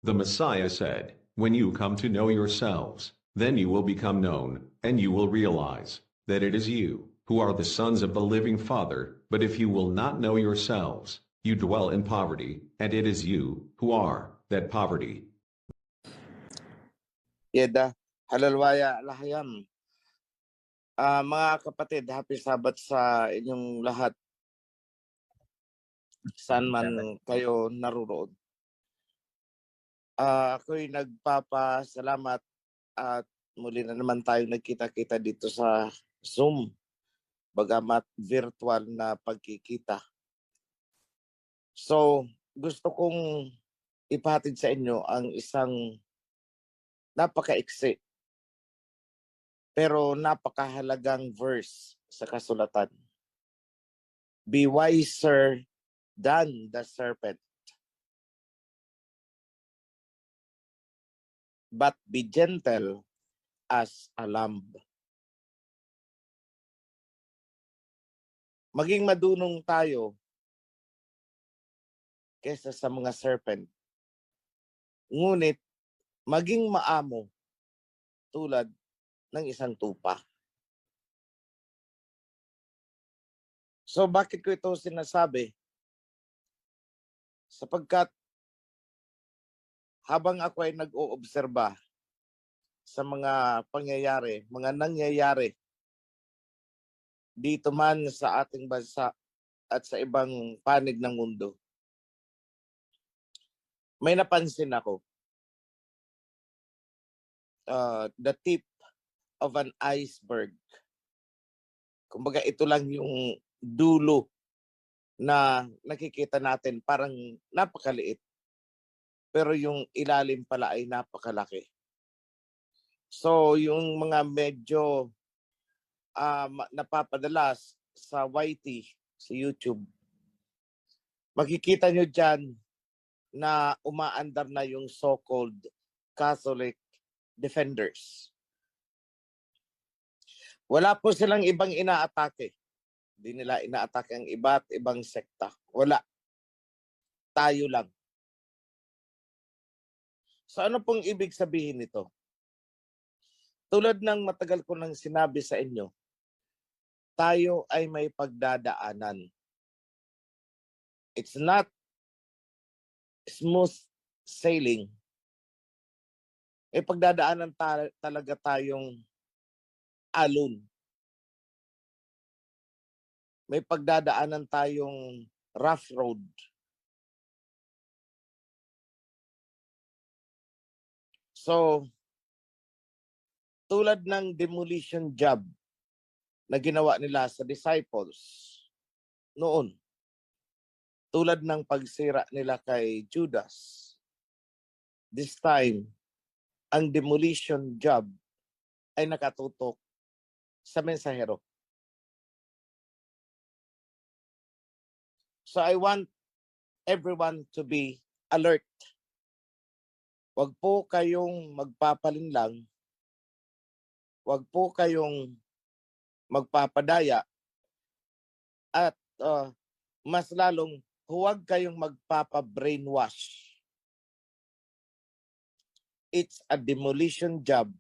The Messiah said, "When you come to know yourselves, then you will become known, and you will realize that it is you who are the sons of the living Father. But if you will not know yourselves, you dwell in poverty, and it is you who are that poverty." Yeda, halalwaya lahayam. Mga kapatid, happy Sabbath sa inyong lahat. Saan man kayo naruroon. Ako'y nagpapasalamat at muli na naman tayong nagkita-kita dito sa Zoom. Bagamat virtual na pagkikita. So, gusto kong ipahatid sa inyo ang isang napaka-iksi pero napakahalagang verse sa kasulatan. Be wiser than the serpent, but be gentle as a lamb. Maging madunong tayo kesa sa mga serpent. Ngunit, maging maamo tulad ng isang tupa. So bakit ko ito sinasabi? Sapagkat habang ako ay nag-oobserba sa mga pangyayari, mga nangyayari dito man sa ating bansa at sa ibang panig ng mundo, may napansin ako. The tip of an iceberg. Kumbaga ito lang yung dulo na nakikita natin, parang napakaliit. Pero yung ilalim pala ay napakalaki. So yung mga medyo napapadalas sa YT, sa YouTube, makikita nyo dyan na umaandar na yung so-called Catholic defenders. Wala po silang ibang inaatake. Hindi nila inaatake ang iba't ibang sekta. Wala. Tayo lang. So ano pong ibig sabihin nito? Tulad ng matagal ko nang sinabi sa inyo, tayo ay may pagdadaanan. It's not smooth sailing. May pagdadaanan talaga tayong alon. May pagdadaanan tayong rough road. So, tulad ng demolition job na ginawa nila sa disciples noon, tulad ng pagsira nila kay Judas, this time, ang demolition job ay nakatutok sa mensahero. So I want everyone to be alert. Huwag po kayong magpapalinlang. Huwag po kayong magpapadaya. At mas lalong, huwag kayong magpapa-brainwash. It's a demolition job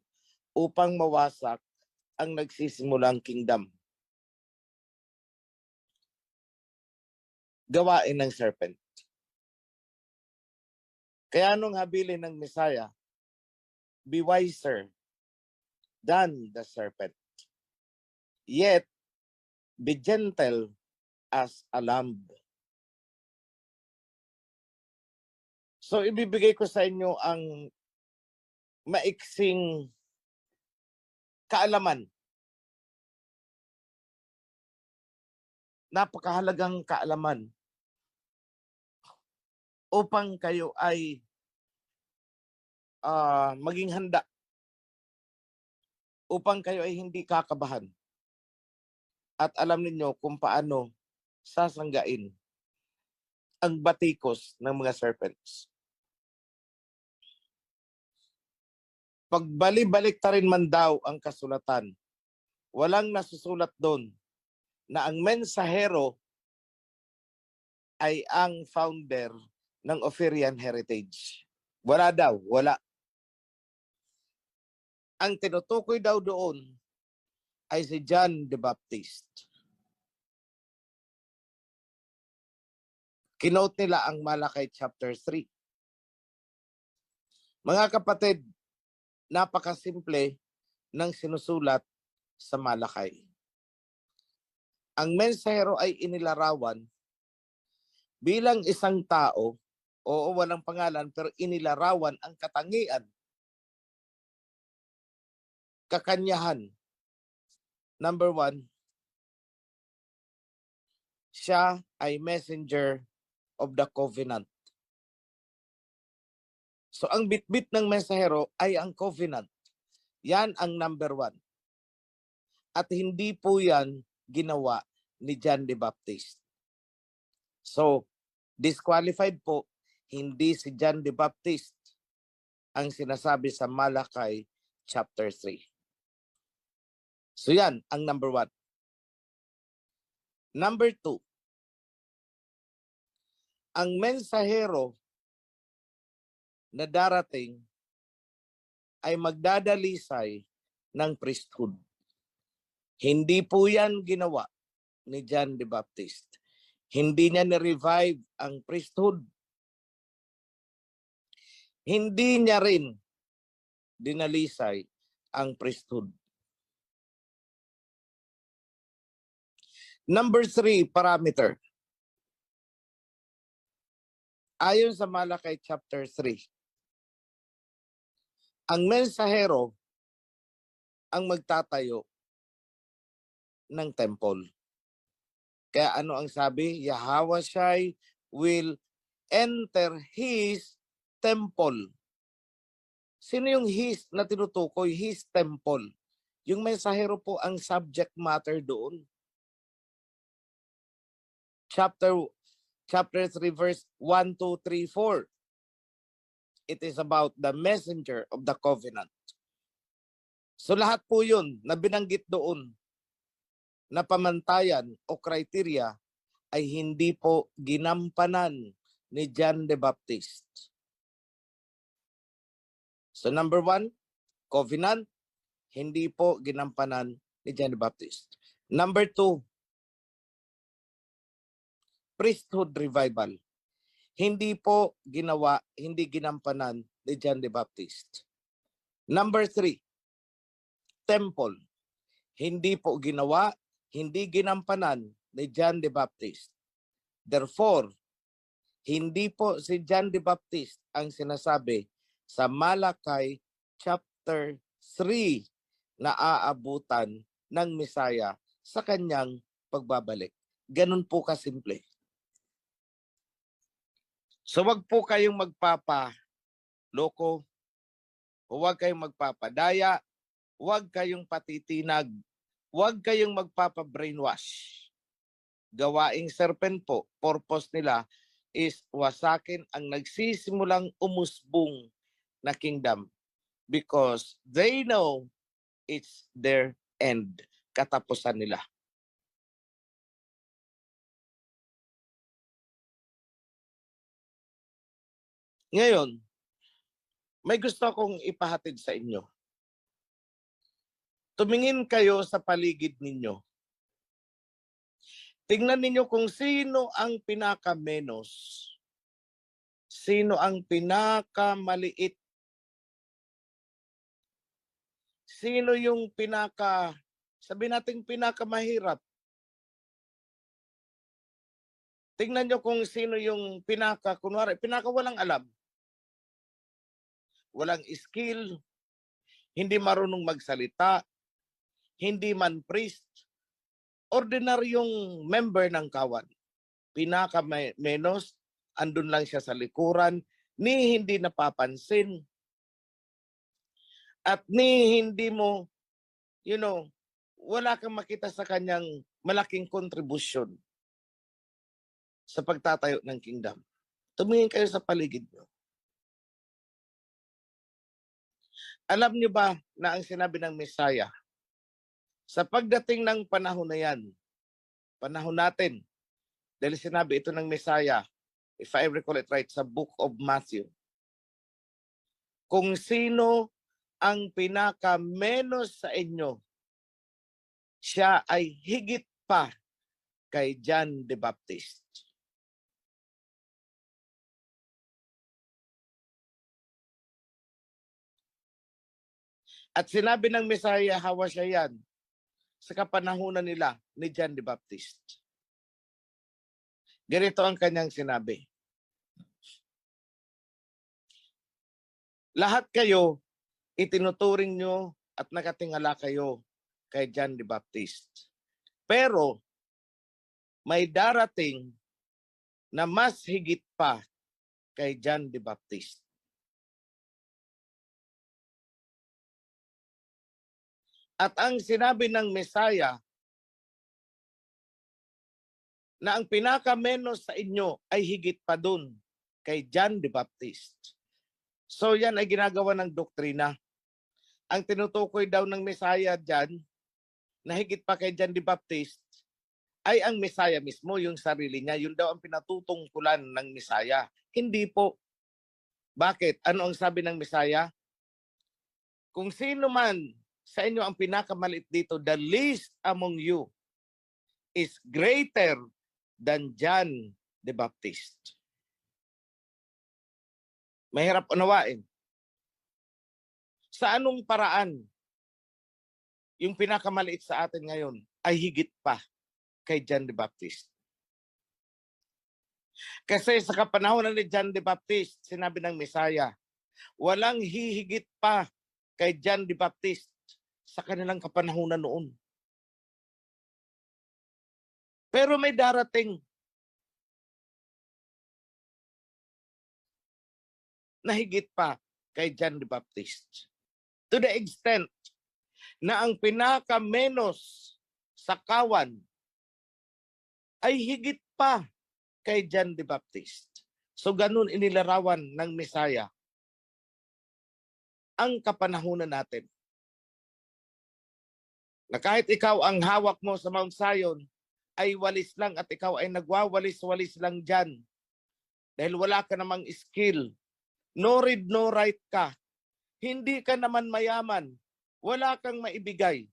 upang mawasak ang nagsisimulang kingdom. Gawain ng serpent. Kaya nung habilin ng Messiah, be wiser than the serpent. Yet, be gentle as a lamb. So, ibibigay ko sa inyo ang maiksing kaalaman. Napakahalagang kaalaman upang kayo ay maging handa, upang kayo ay hindi kakabahan at alam ninyo kung paano sasanggain ang batikos ng mga serpents. Pagbali-balik ta rin man daw ang kasulatan, walang nasusulat doon na ang mensahero ay ang founder ng Ophirian Heritage. Wala daw, wala. Ang tinutukoy daw doon ay si John the Baptist. Kinote nila ang Malakay chapter 3. Mga kapatid, napakasimple ng sinusulat sa Malakay. Ang mensahero ay inilarawan bilang isang tao, oo, walang pangalan, pero inilarawan ang katangian, kakanyahan. Number 1, siya ay messenger of the covenant. So ang bitbit ng mensahero ay ang covenant. Yan ang number 1. At hindi po yan ginawa ni John the Baptist. So, disqualified po, hindi si John the Baptist ang sinasabi sa Malakay chapter 3. So yan ang number 1. Number 2, ang mensahero na darating ay magdadalisay ng priesthood. Hindi po yan ginawa ni John the Baptist. Hindi niya ni-revive ang priesthood. Hindi niya rin dinalisay ang priesthood. Number 3 parameter. Ayon sa Malakay chapter 3, ang mensahero ang magtatayo ng temple. Kaya ano ang sabi? Yahweh Shai will enter his temple. Sino yung his na tinutukoy? His temple. Yung mensahero po ang subject matter doon. Chapter 3 verse 1, 2, 3, 4. It is about the messenger of the covenant. So lahat po yun na binanggit doon na pamantayan o criteria ay hindi po ginampanan ni John the Baptist. So number 1, covenant, hindi po ginampanan ni John the Baptist. Number 2, priesthood revival. Hindi po ginawa, hindi ginampanan ni John the Baptist. Number 3, temple. Hindi po ginawa, hindi ginampanan ni John the Baptist. Therefore, hindi po si John the Baptist ang sinasabi sa Malakay chapter 3 na aabutan ng Mesaya sa kanyang pagbabalik. Ganun po kasimple. So wag po kayong magpapa-loko, huwag kayong magpapadaya, huwag kayong patitinag, huwag kayong magpapa-brainwash. Gawaing serpent po, purpose nila is wasakin ang nagsisimulang umusbong na kingdom because they know it's their end, katapusan nila. Ngayon, may gusto akong ipahatid sa inyo. Tumingin kayo sa paligid ninyo. Tingnan ninyo kung sino ang pinaka-menos. Sino ang pinaka-maliit. Sino yung sabi natin pinaka-mahirap. Tingnan nyo kung sino yung kunwari, pinaka-walang alam. Walang skill, hindi marunong magsalita, hindi man priest, ordinaryong member ng kawan. Pinaka-menos, andun lang siya sa likuran, ni hindi napapansin, at ni hindi mo, wala kang makita sa kanyang malaking kontribusyon sa pagtatayo ng kingdom. Tumingin kayo sa paligid nyo. Alam niyo ba na ang sinabi ng Mesaya, sa pagdating ng panahon na yan, panahon natin, dahil sinabi ito ng Mesaya, if I recall it right, sa book of Matthew, kung sino ang pinakamenos sa inyo, siya ay higit pa kay John the Baptist. At sinabi ng Messiah, hawa siya yan sa kapanahunan nila ni John the Baptist. Ganito ang kanyang sinabi. Lahat kayo, itinuturing nyo at nakatingala kayo kay John the Baptist. Pero, may darating na mas higit pa kay John the Baptist. At ang sinabi ng Messiah na ang pinakamenos sa inyo ay higit pa dun kay John the Baptist. So yan ay ginagawa ng doktrina. Ang tinutukoy daw ng Messiah dyan, na higit pa kay John the Baptist, ay ang Messiah mismo, yung sarili niya. Yun daw ang pinatutungkulan ng Messiah. Hindi po. Bakit? Ano ang sabi ng Messiah? Kung sino man sa inyo ang pinakamaliit dito, the least among you is greater than John the Baptist. Mahirap unawain. Sa anong paraan yung pinakamaliit sa atin ngayon ay higit pa kay John the Baptist? Kasi sa kapanahon ni John the Baptist, sinabi ng Messiah, walang hihigit pa kay John the Baptist sa kanilang kapanahunan noon. Pero may darating na higit pa kay John the Baptist. To the extent na ang pinakamenos sa kawan ay higit pa kay John the Baptist. So ganun inilarawan ng Messiah ang kapanahunan natin. Na kahit ikaw ang hawak mo sa Mount Zion ay walis lang at ikaw ay nagwawalis-walis lang dyan dahil wala ka namang skill. No read, no write ka. Hindi ka naman mayaman. Wala kang maibigay.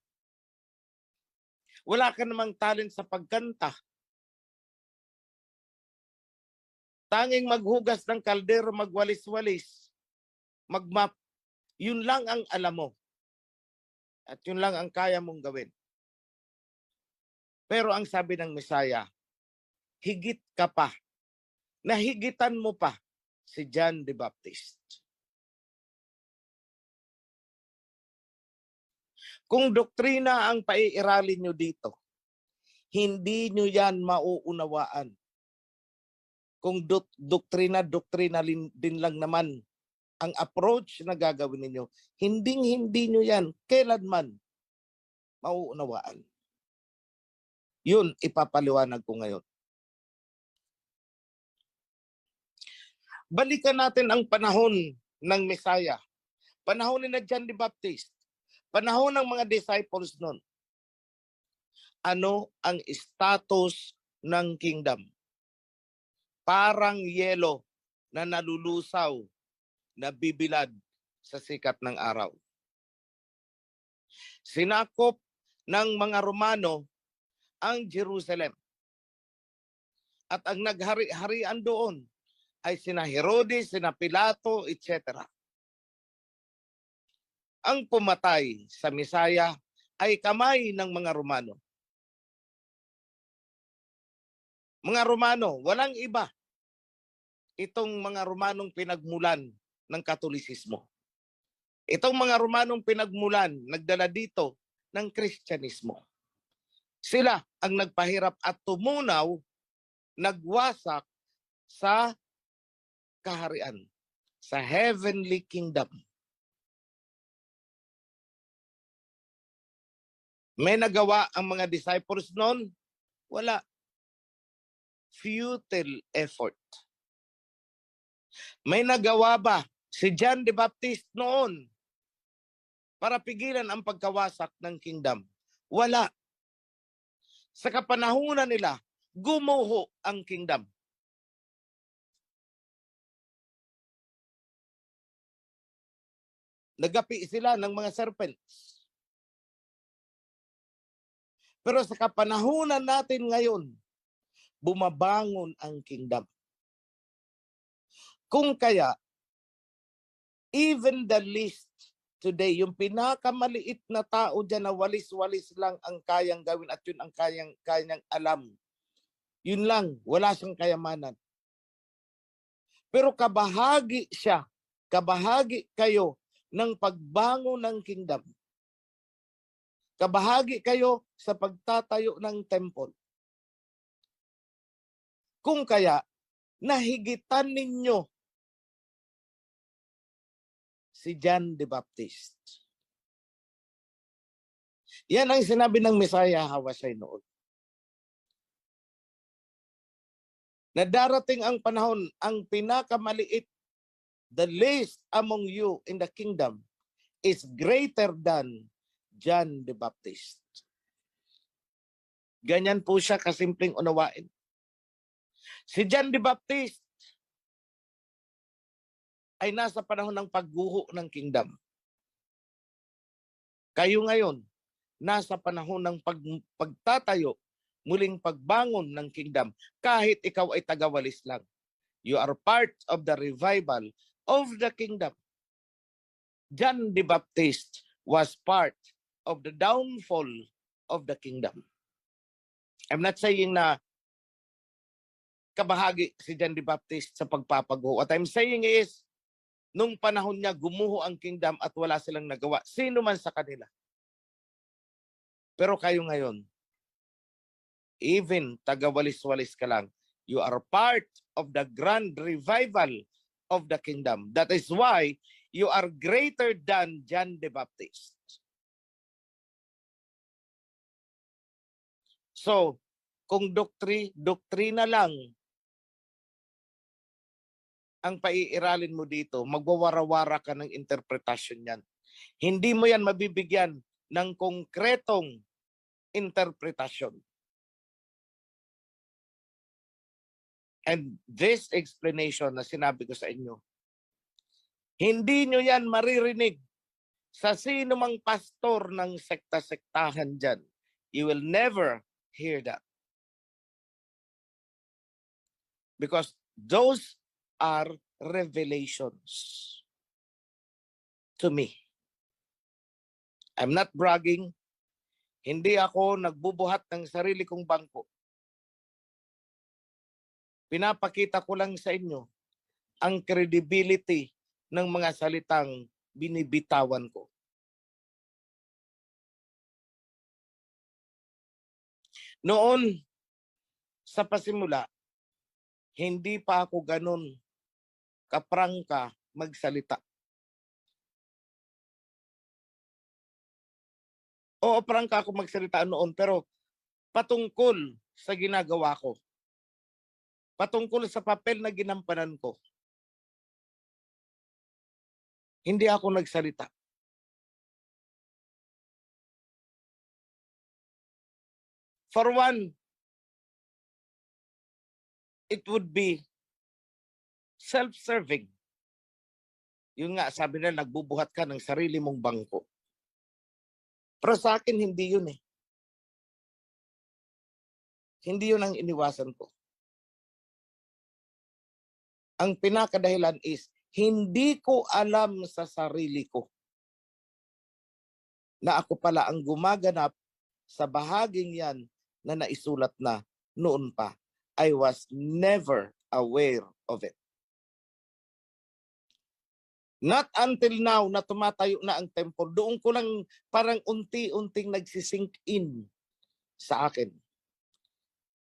Wala ka namang talent sa pagkanta. Tanging maghugas ng kaldero, magwalis-walis, magmap. Yun lang ang alam mo. At yun lang ang kaya mong gawin. Pero ang sabi ng Messiah, higit ka pa. Nahigitan mo pa si John the Baptist. Kung doktrina ang paiiralin nyo dito, hindi nyo yan mauunawaan. Kung doktrina din lang naman ang approach na gagawin ninyo, hindi nyo yan kailanman mauunawaan. Yun, ipapaliwanag ko ngayon. Balikan natin ang panahon ng Messiah. Panahon ni na John the Baptist. Panahon ng mga disciples nun. Ano ang status ng kingdom? Parang yelo na nalulusaw, na bibilad sa sikat ng araw. Sinakop ng mga Romano ang Jerusalem. At ang naghari-harian doon ay sina Herodes, sina Pilato, etc. Ang pumatay sa Messiah ay kamay ng mga Romano. Mga Romano, walang iba. Itong mga Romanong pinagmulan ng Katolisismo. Itong mga Romanong pinagmulan, nagdala dito ng Kristyanismo. Sila ang nagpahirap at tumunaw, nagwasak sa kaharian, sa heavenly kingdom. May nagawa ang mga disciples noon? Wala. Futile effort. May nagawa ba si John the Baptist noon para pigilan ang pagkawasak ng kingdom? Wala. Sa kapanahunan nila, gumuho ang kingdom. Nagapi sila ng mga serpents. Pero sa kapanahunan natin ngayon, bumabangon ang kingdom. Kung kaya, even the least today, yung pinakamaliit na tao dyan na walis-walis lang ang kayang gawin at yun ang kanyang alam. Yun lang, wala siyang kayamanan. Pero kabahagi siya, kabahagi kayo ng pagbangon ng kingdom. Kabahagi kayo sa pagtatayo ng temple. Kung kaya, nahigitan ninyo si John the Baptist. Yan ang sinabi ng Messiah Hawasay noon. Na darating ang panahon, ang pinakamaliit, the least among you in the kingdom is greater than John the Baptist. Ganyan po siya kasimpleng unawain. Si John the Baptist ay nasa panahon ng pagguho ng kingdom. Kayo ngayon, nasa panahon ng pagtatayo, muling pagbangon ng kingdom, kahit ikaw ay tagawalis lang. You are part of the revival of the kingdom. John the Baptist was part of the downfall of the kingdom. I'm not saying na kabahagi si John the Baptist sa pagpapaguho. What I'm saying is, nung panahon niya, gumuho ang kingdom at wala silang nagawa. Sino man sa kanila. Pero kayo ngayon, even tagawalis-walis ka lang, you are part of the grand revival of the kingdom. That is why you are greater than John the Baptist. So, kung doktrina lang ang paiiralin mo dito, magwawara-wara ka ng interpretasyon yan. Hindi mo yan mabibigyan ng konkretong interpretasyon. And this explanation na sinabi ko sa inyo, hindi nyo yan maririnig sa sino mang pastor ng sekta-sektahan dyan. You will never hear that. Because those are revelations to me. I'm not bragging. Hindi ako nagbubuhat ng sarili kong bangko. Pinapakita ko lang sa inyo ang credibility ng mga salitang binibitawan ko. Noon, sa pasimula, hindi pa ako ganun kaprangka magsalita. Oo, prangka ako magsalita noon, pero patungkol sa ginagawa ko. Patungkol sa papel na ginampanan ko. Hindi ako nagsalita. For one, it would be self-serving. Yung nga, sabi nila, nagbubuhat ka ng sarili mong bangko. Pero sa akin, hindi yun eh. Hindi yun ang iniwasan ko. Ang pinakadahilan is, hindi ko alam sa sarili ko na ako pala ang gumaganap sa bahaging yan na naisulat na noon pa. I was never aware of it. Not until now na tumatayo na ang temple, doon ko lang parang unti-unting nagsisink in sa akin.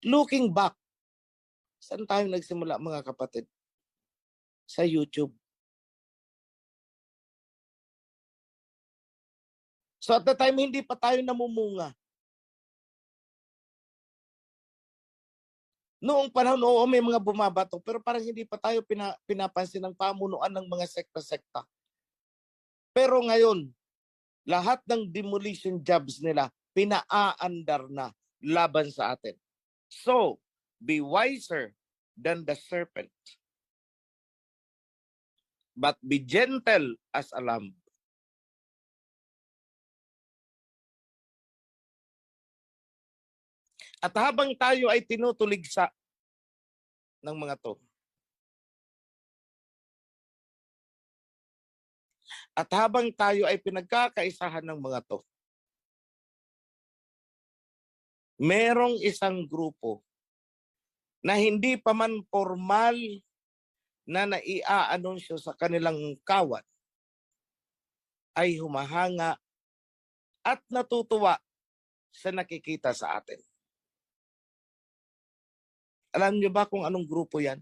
Looking back, saan tayo nagsimula mga kapatid? Sa YouTube. So at the time, hindi pa tayo namumunga. Noong panahon, oo, may mga bumabato, pero parang hindi pa tayo pinapansin ng pamunuan ng mga sekta-sekta. Pero ngayon, lahat ng demolition jobs nila, pinaaandar na laban sa atin. So, be wiser than the serpent, but be gentle as a lamb. At habang tayo ay tinutuligsa ng mga to, at habang tayo ay pinagkakaisahan ng mga to, merong isang grupo na hindi pa man formal na naiaanunsyo sa kanilang kawat ay humahanga at natutuwa sa nakikita sa atin. Alam niyo ba kung anong grupo yan?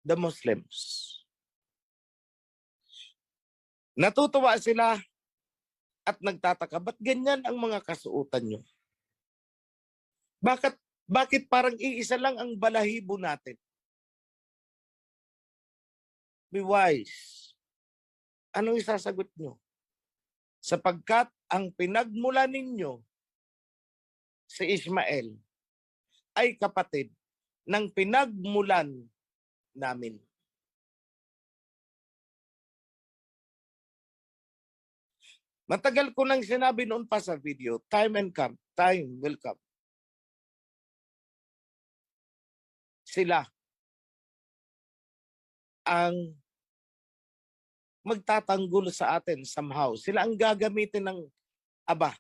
The Muslims. Natutuwa sila at nagtataka, ba't ganyan ang mga kasuotan nyo? Bakit parang iisa lang ang balahibo natin? Be wise. Anong isasagot nyo? Sapagkat ang pinagmula ninyo si Ismael ay kapatid ng pinagmulan namin. Matagal ko nang sinabi noon pa sa video, time will come. Sila ang magtatanggol sa atin somehow. Sila ang gagamitin ng Aba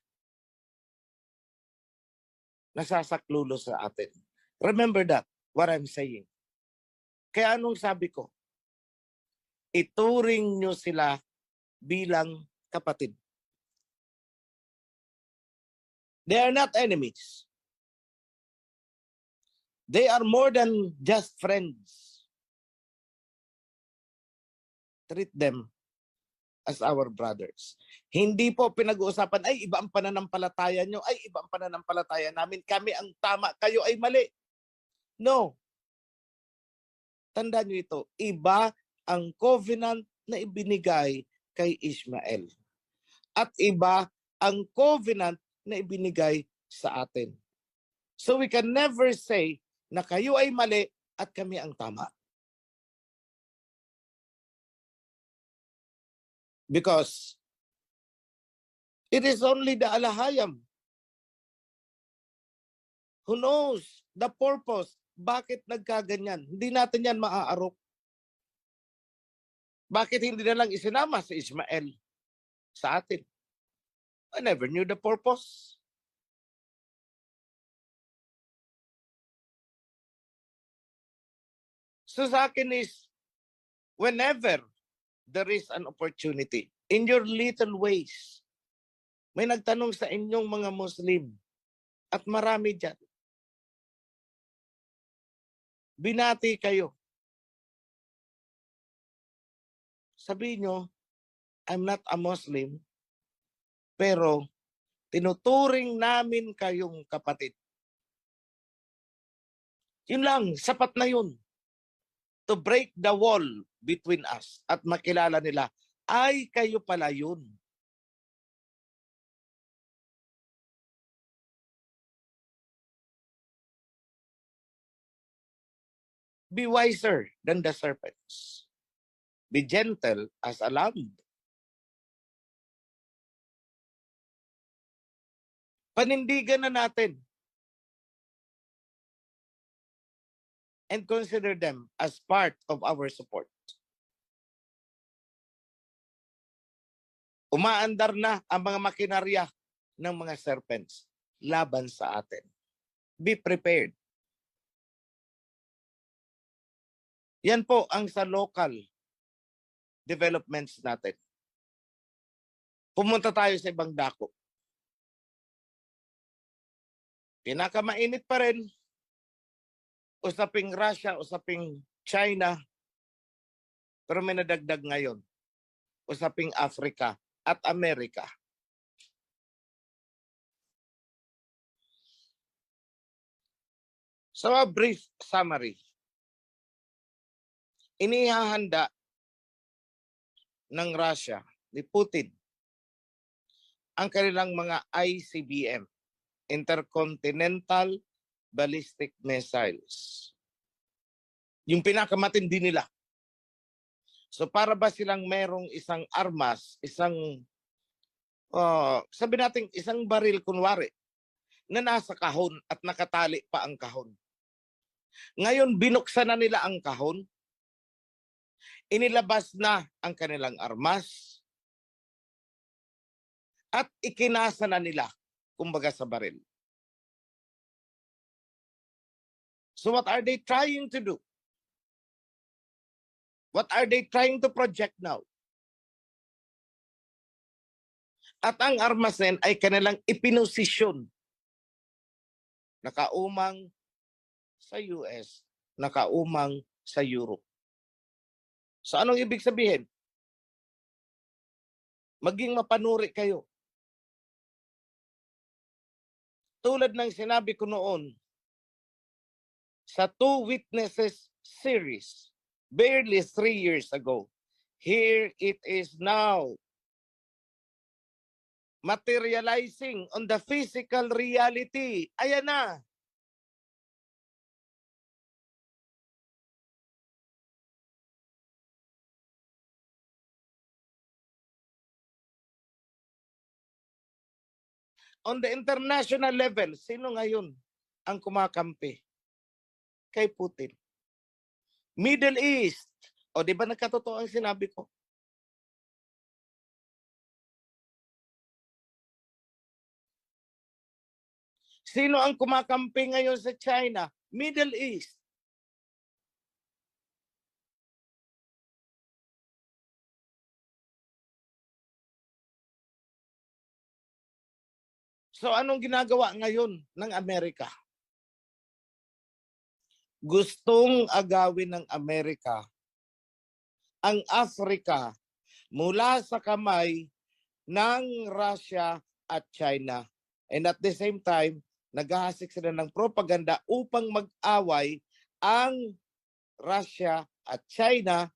na sasaklulo sa atin. Remember that, what I'm saying. Kaya anong sabi ko? Ituring nyo sila bilang kapatid. They are not enemies. They are more than just friends. Treat them as our brothers. Hindi po pinag-uusapan, ay iba ang pananampalataya nyo, ay iba ang pananampalataya namin, kami ang tama, kayo ay mali. No. Tandaan nyo ito, iba ang covenant na ibinigay kay Ishmael. At iba ang covenant na ibinigay sa atin. So we can never say na kayo ay mali at kami ang tama. Because it is only the Alahayam who knows the purpose. Bakit nagkaganyan? Hindi natin yan maaarok. Bakit hindi na lang isinama si Ismael sa atin? I never knew the purpose. So sa akin is, whenever there is an opportunity, in your little ways, may nagtanong sa inyong mga Muslim, at marami dyan, binati kayo. Sabihin nyo, I'm not a Muslim, pero tinuturing namin kayong kapatid. Yun lang, sapat na yun. To break the wall between us at makilala nila, ay kayo pala yun. Be wiser than the serpents. Be gentle as a lamb. Panindigan na natin and consider them as part of our support. Umaandar na ang mga makinarya ng mga serpents laban sa atin. Be prepared. Yan po ang sa local developments natin. Pumunta tayo sa ibang dako. Pinakamainit pa rin, usaping Russia, usaping China, pero may nadagdag ngayon, usaping Africa at Amerika. So a brief summary. Inihahanda ng Russia, ni Putin, ang kanilang mga ICBM, Intercontinental Ballistic Missiles. Yung pinakamatindi nila. So para ba silang merong isang armas, isang sabi natin isang baril kunwari na nasa kahon at nakatali pa ang kahon. Ngayon binuksan na nila ang kahon, inilabas na ang kanilang armas, at ikinasa na nila, kumbaga sa baril. So what are they trying to do? What are they trying to project now? At ang armas na yan ay kanilang ipinosisyon. Nakaumang sa US, nakaumang sa Europe. So anong ibig sabihin? Maging mapanuri kayo. Tulad ng sinabi ko noon sa Two Witnesses series, barely 3 years ago, here it is now, materializing on the physical reality. Ayan na. On the international level, sino ngayon ang kumakampi kay Putin? Middle East. O di ba nagkatotoo ang sinabi ko? Sino ang kumakampi ngayon sa China? Middle East. So anong ginagawa ngayon ng Amerika? Gustong agawin ng Amerika ang Africa mula sa kamay ng Russia at China. And at the same time, naghahasik sila ng propaganda upang mag-away ang Russia at China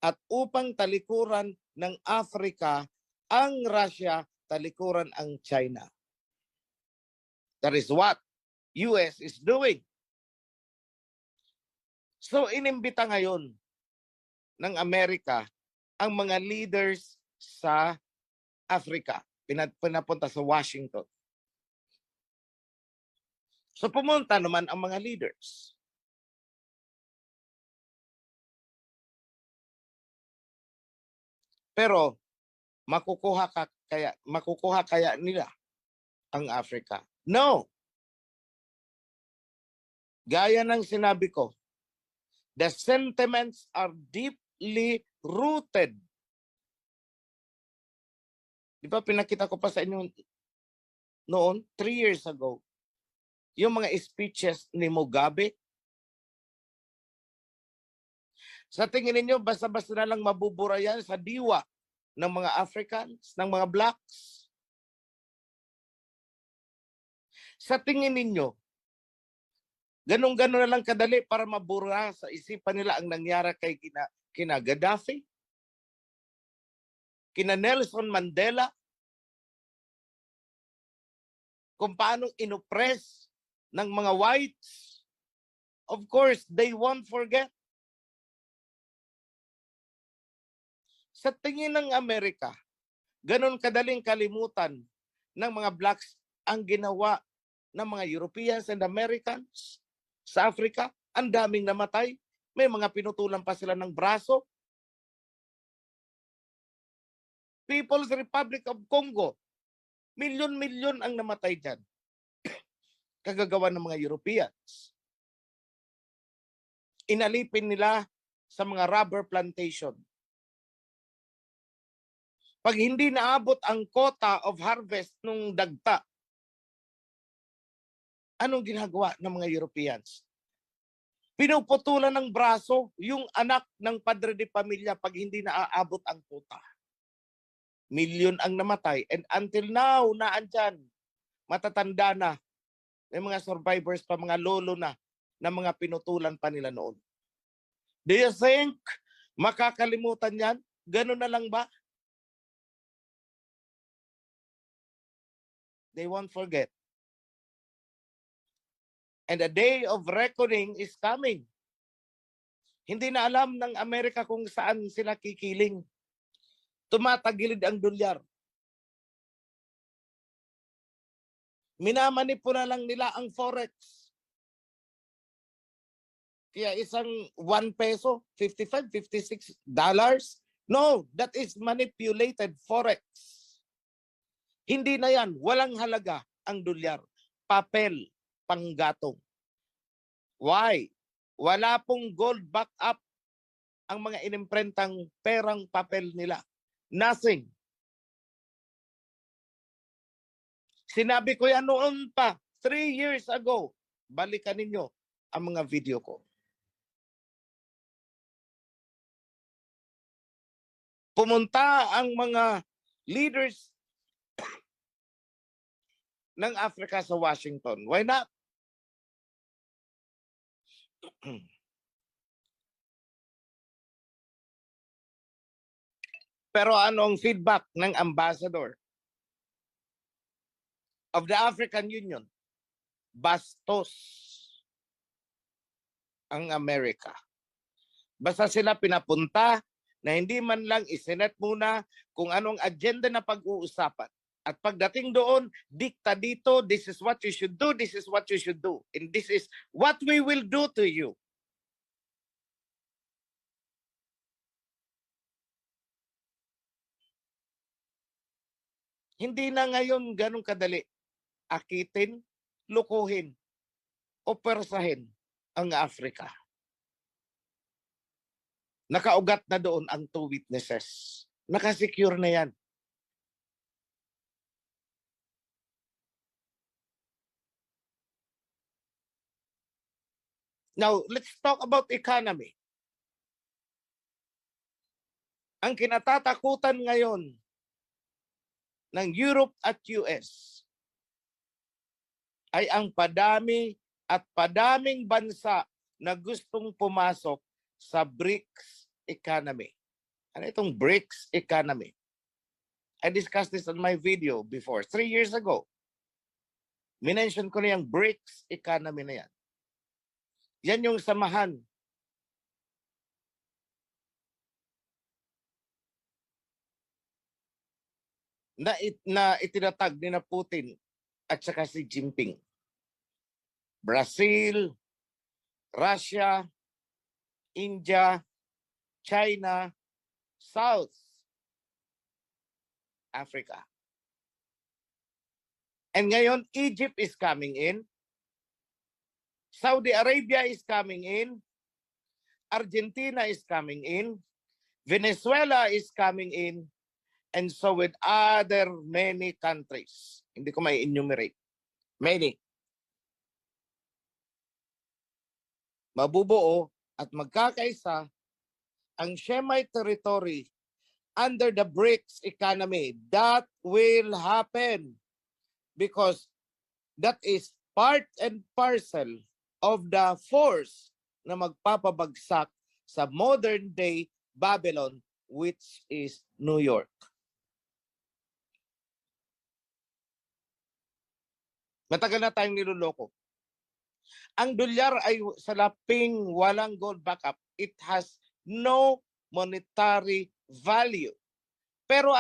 at upang talikuran ng Africa ang Russia, talikuran ang China. That is what US is doing. So inimbita ngayon ng Amerika ang mga leaders sa Africa. Pinapunta sa Washington. So pumunta naman ang mga leaders. Pero makukuha kaya nila ang Africa? No. Gaya ng sinabi ko, the sentiments are deeply rooted. Di ba pinakita ko pa sa inyo noon, 3 years ago, yung mga speeches ni Mugabe? Sa tingin ninyo, basta-basta na lang mabubura yan sa diwa ng mga Africans, ng mga blacks? Sa tingin ninyo, ganun-ganun na lang kadali para mabura sa isipan nila ang nangyari kay kina Gaddafi, kina Nelson Mandela, kung paano inoppress ng mga whites? Of course, they won't forget. Sa tingin ng Amerika, ganun kadaling kalimutan ng mga blacks ang ginawa ng mga Europeans and Americans sa Africa. Ang daming namatay. May mga pinutulan pa sila ng braso. People's Republic of Congo, milyon-milyon ang namatay dyan. Kagagawa ng mga Europeans. Inalipin nila sa mga rubber plantation. Pag hindi naabot ang quota of harvest nung dagta, anong ginagawa ng mga Europeans? Pinuputulan ng braso yung anak ng padre de pamilya pag hindi naaabot ang quota. Milyon ang namatay. And until now, naandyan, matatanda na. May mga survivors pa, mga lolo na mga pinutulan pa nila noon. Do you think makakalimutan yan? Ganun na lang ba? They won't forget. And the day of reckoning is coming. Hindi na alam ng Amerika kung saan sila kikiling. Tumatagilid ang dolyar. Minamanipula lang nila ang forex. Kaya isang 1 peso, $55, $56. No, that is manipulated forex. Hindi na yan, walang halaga ang dolyar. Papel, panggatong. Why? Wala pong gold backup ang mga inimprentang perang papel nila. Nothing. Sinabi ko yan noon pa, 3 years ago. Balikan ninyo ang mga video ko. Pumunta ang mga leaders ng Africa sa Washington. Why not? Pero ano ang feedback ng ambassador of the African Union? Bastos ang Amerika. Basta sila pinapunta na hindi man lang isinet muna kung anong agenda na pag-uusapan. At pagdating doon, dikta dito, this is what you should do, this is what you should do. And this is what we will do to you. Hindi na ngayon ganun kadali akitin, lukuhin, o persahin ang Africa. Nakaugat na doon ang 2 witnesses. Nakasecure na yan. Now, let's talk about economy. Ang kinatatakutan ngayon ng Europe at US ay ang padami at padaming bansa na gustong pumasok sa BRICS economy. Ano itong BRICS economy? I discussed this on my video before, 3 years ago. Minention ko na yung BRICS economy na yan. Yan yung samahan na itinatag ni na Putin at saka si Jinping. Brazil, Russia, India, China, South Africa. And ngayon, Egypt is coming in. Saudi Arabia is coming in. Argentina is coming in. Venezuela is coming in. And so with other many countries. Hindi ko may enumerate. Many. Mabubuo at magkakaisa ang Shemite territory under the BRICS economy. That will happen because that is part and parcel of the force na magpapabagsak sa modern day Babylon, which is New York. Matagal na tayong niloloko. Ang dolyar ay salaping walang gold backup. It has no monetary value. Pero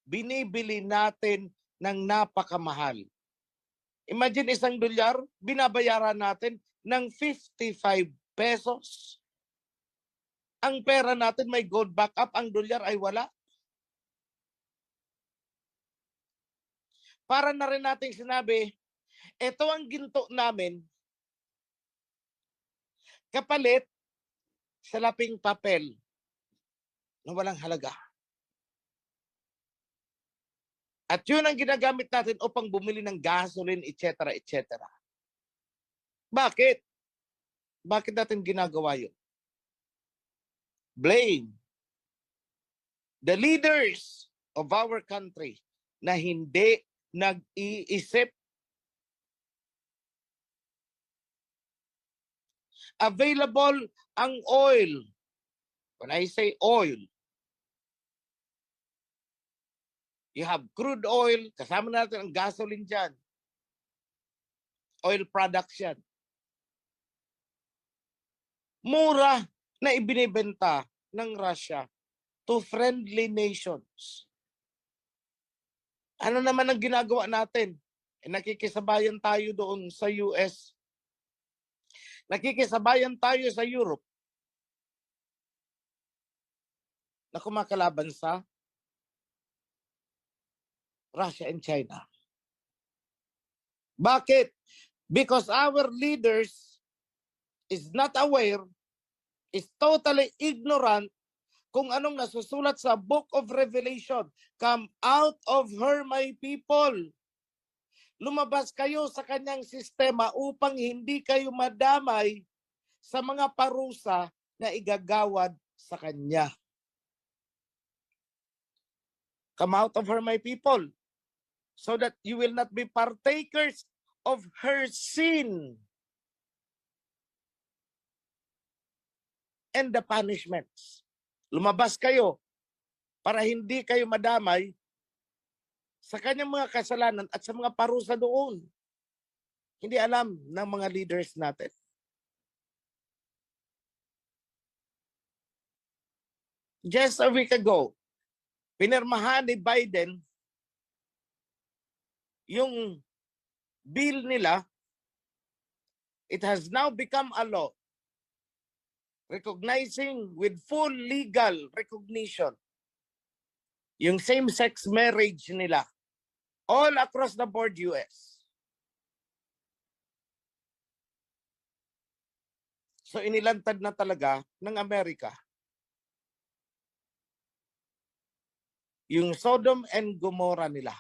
binibili natin ng napakamahal. Imagine isang dolyar, binabayaran natin ng 55 pesos. Ang pera natin may gold backup, ang dolyar ay wala. Para na rin nating sinabi, ito ang ginto namin, kapalit sa laping papel na walang halaga. At yun ang ginagamit natin upang bumili ng gasoline, etc., etc. Bakit? Bakit natin ginagawa yun? Blame the leaders of our country na hindi nag-iisip. Available ang oil. When I say oil, you have crude oil, kasama natin ang gasoline dyan. Oil products yan. Mura na ibinibenta ng Russia to friendly nations. Ano naman ang ginagawa natin? Nakikisabayan tayo doon sa US. Nakikisabayan tayo sa Europe na kumakalaban sa Russia and China. Bakit? Because our leaders is not aware, is totally ignorant kung anong nasusulat sa Book of Revelation. Come out of her, my people. Lumabas kayo sa kanyang sistema upang hindi kayo madamay sa mga parusa na igagawad sa kanya. Come out of her, my people, so that you will not be partakers of her sin and the punishments. Lumabas kayo para hindi kayo madamay sa kanyang mga kasalanan at sa mga parusa doon. Hindi alam ng mga leaders natin. Just a week ago, pinirmahan ni Biden yung bill nila. It has now become a law recognizing with full legal recognition yung same-sex marriage nila all across the board US. So inilantad na talaga ng Amerika yung Sodom and Gomorrah nila.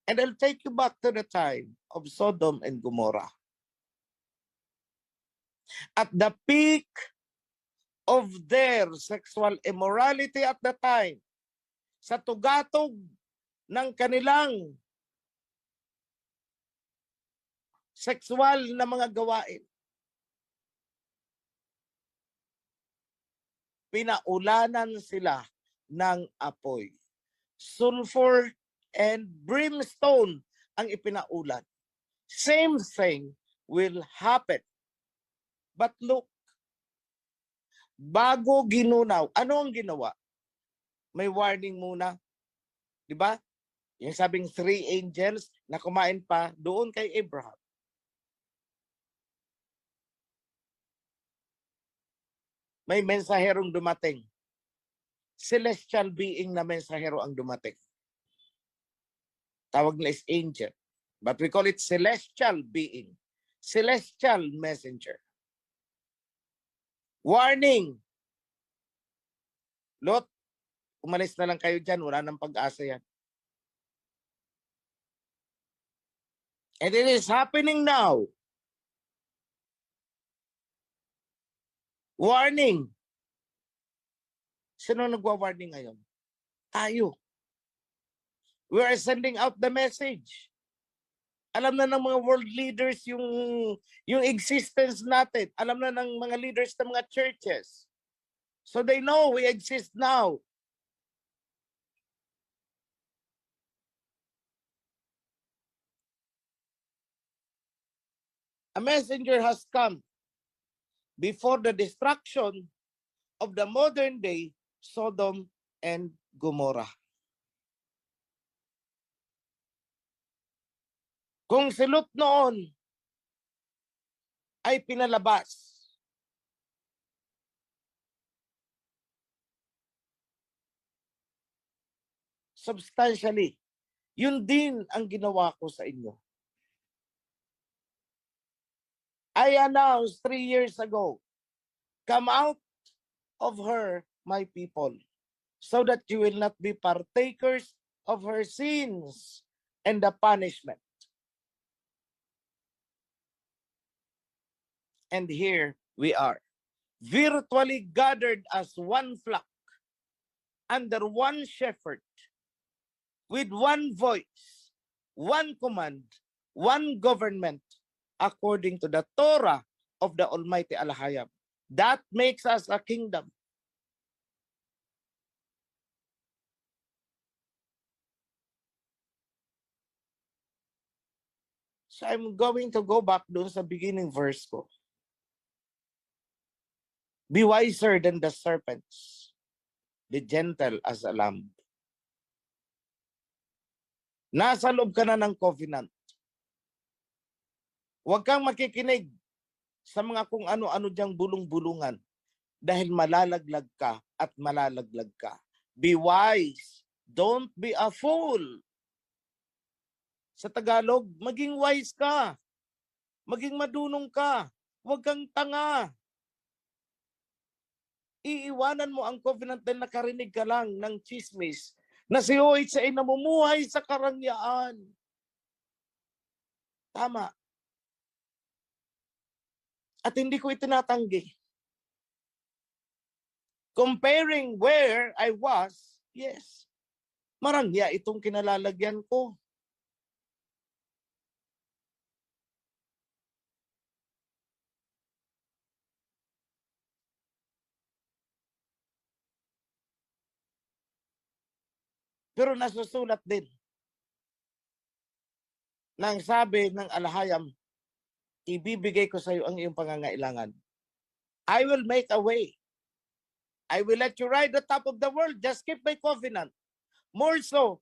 And I'll take you back to the time of Sodom and Gomorrah. At the peak of their sexual immorality at the time, sa tugatog ng kanilang sexual na mga gawain, pinaulanan sila ng apoy. Sulfur and brimstone ang ipinaulan. Same thing will happen. But look, bago ginunaw, ano ang ginawa? May warning muna. Di ba? Yung sabing 3 angels na kumain pa doon kay Abraham. May mensaherong dumating. Celestial being na mensahero ang dumating. Tawag nila is angel. But we call it celestial being. Celestial messenger. Warning! Lot, umalis na lang kayo dyan. Wala nang pag-asa yan. And it is happening now. Warning! Sino nagwa-warning ngayon? Tayo. We are sending out the message. Alam na ng mga world leaders yung existence natin. Alam na ng mga leaders ng mga churches. So they know we exist now. A messenger has come before the destruction of the modern day Sodom and Gomorrah. Kung si Lot noon ay pinalabas, substantially, yun din ang ginawa ko sa inyo. I announced 3 years ago, come out of her, my people, so that you will not be partakers of her sins and the punishment. And here we are, virtually gathered as one flock, under one shepherd, with one voice, one command, one government, according to the Torah of the Almighty Al-Hayab. That makes us a kingdom. So I'm going to go back doon sa beginning verse ko. Be wiser than the serpents, be gentle as a lamb. Nasa loob ka na ng covenant. Huwag kang makikinig sa mga kung ano-ano diyang bulong-bulungan dahil malalaglag ka at malalaglag ka. Be wise. Don't be a fool. Sa Tagalog, maging wise ka. Maging madunong ka. Huwag kang tanga. Iiwanan mo ang covenant dahil nakarinig ka lang ng chismis na si OHA ay namumuhay sa karangyaan. Tama. At hindi ko itinatanggi. Comparing where I was, yes, marangya itong kinalalagyan ko. Pero nasusulat din nang sabi ng alahayam, ibibigay ko sa iyo ang iyong pangangailangan. I will make a way. I will let you ride the top of the world. Just keep my covenant. More so,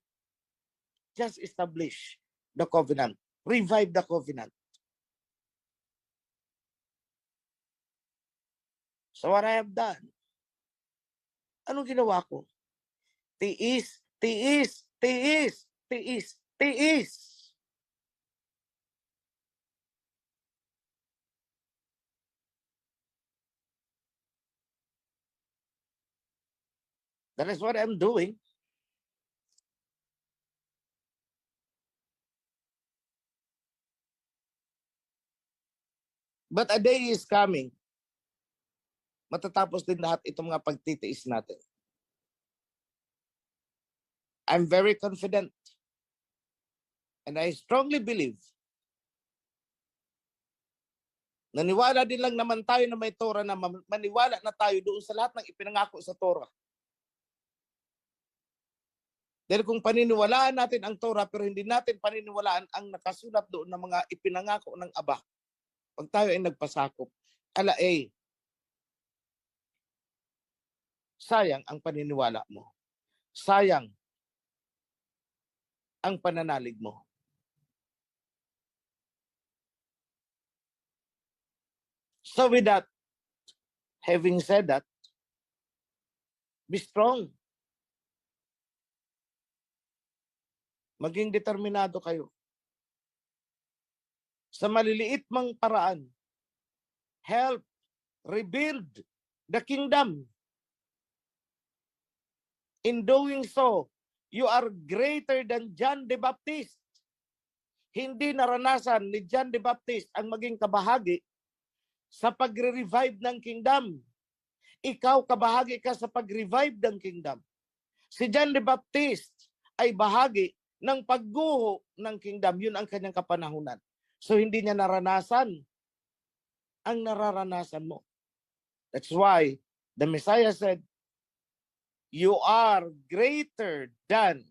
just establish the covenant. Revive the covenant. So what I have done, anong ginawa ko? Tiis, tiis, tiis, tiis, tiis. That is what I'm doing. But a day is coming. Matatapos din lahat itong mga pagtitiis natin. I'm very confident. And I strongly believe. Naniwala din lang naman tayo na may Torah na maniwala na tayo doon sa lahat ng ipinangako sa Torah. Dahil kung paniniwalaan natin ang Torah pero hindi natin paniniwalaan ang nakasulat doon ng mga ipinangako ng Aba, pag tayo ay nagpasakop, sayang ang paniniwala mo. Sayang ang pananalig mo. So with that, having said that, be strong. Maging determinado kayo. Sa maliliit mang paraan, help rebuild the kingdom. In doing so, you are greater than John the Baptist. Hindi naranasan ni John the Baptist ang maging kabahagi sa pagre-revive ng kingdom. Ikaw, kabahagi ka sa pag-revive ng kingdom. Si John the Baptist ay bahagi ng pagguho ng kingdom. Yun ang kanyang kapanahunan. So hindi niya naranasan ang nararanasan mo. That's why the Messiah said, you are greater than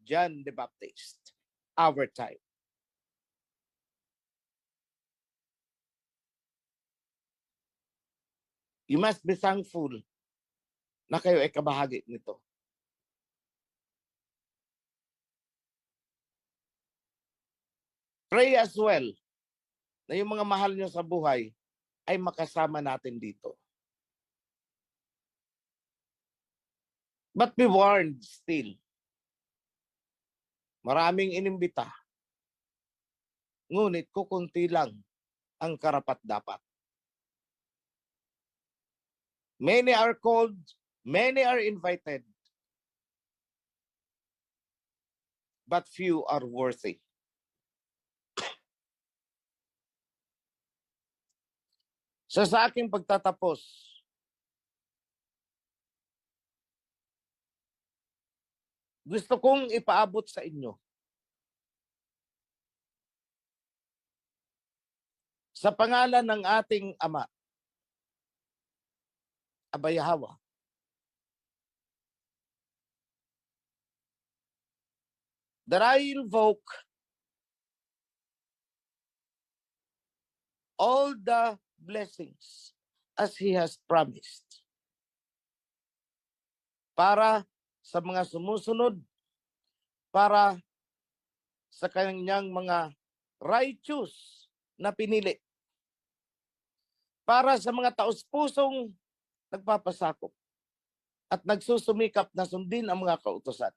John the Baptist, our time. You must be thankful na kayo ay kabahagi nito. Pray as well na yung mga mahal nyo sa buhay ay makasama natin dito. But be warned still. Maraming inimbita. Ngunit kukunti lang ang karapat-dapat. Many are called, many are invited, but few are worthy. So sa aking pagtatapos, gusto kong ipaabot sa inyo sa pangalan ng ating Ama, Aba Yahweh, that I invoke all the blessings as He has promised para sa mga sumusunod, para sa kanyang mga righteous na pinili para sa mga taos-pusong nagpapasakop at nagsusumikap na sundin ang mga kautusan.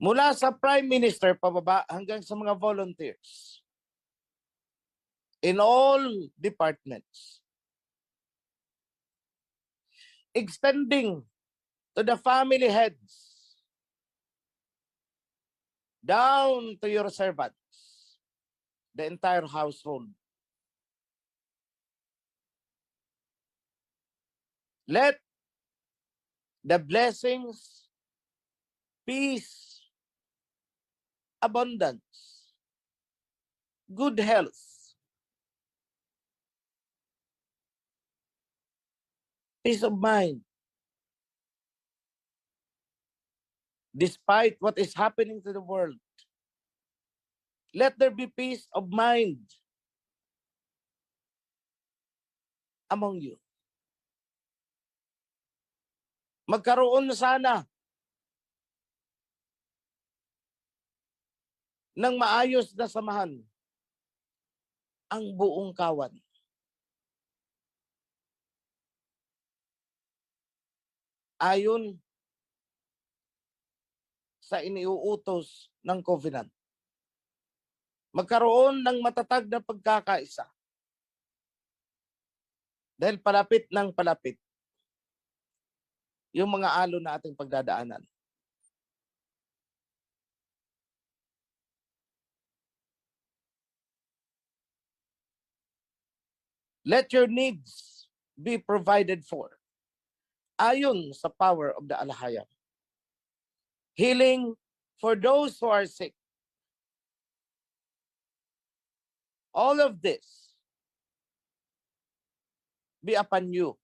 Mula sa Prime Minister pababa hanggang sa mga volunteers in all departments, extending to the family heads, down to your servants, the entire household. Let the blessings, peace, abundance, good health, peace of mind, despite what is happening to the world, let there be peace of mind among you. Magkaroon sana ng maayos na samahan ang buong kawan. Ayon sa iniuutos ng covenant. Magkaroon ng matatag na pagkakaisa. Dahil palapit ng palapit yung mga alon na ating pagdadaanan. Let your needs be provided for ayon sa power of the Alahayam. Healing for those who are sick. All of this be upon you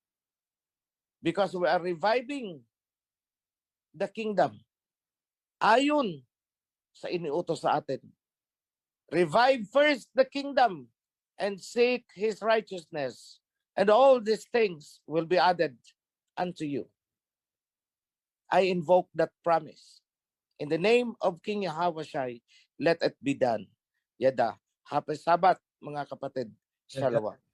because we are reviving the kingdom ayon sa iniutos sa atin. Revive first the kingdom and seek His righteousness, and all these things will be added unto you. I invoke that promise. In the name of King Yahawashi, let it be done. Yada. Happy Sabbath, mga kapatid. Shalom.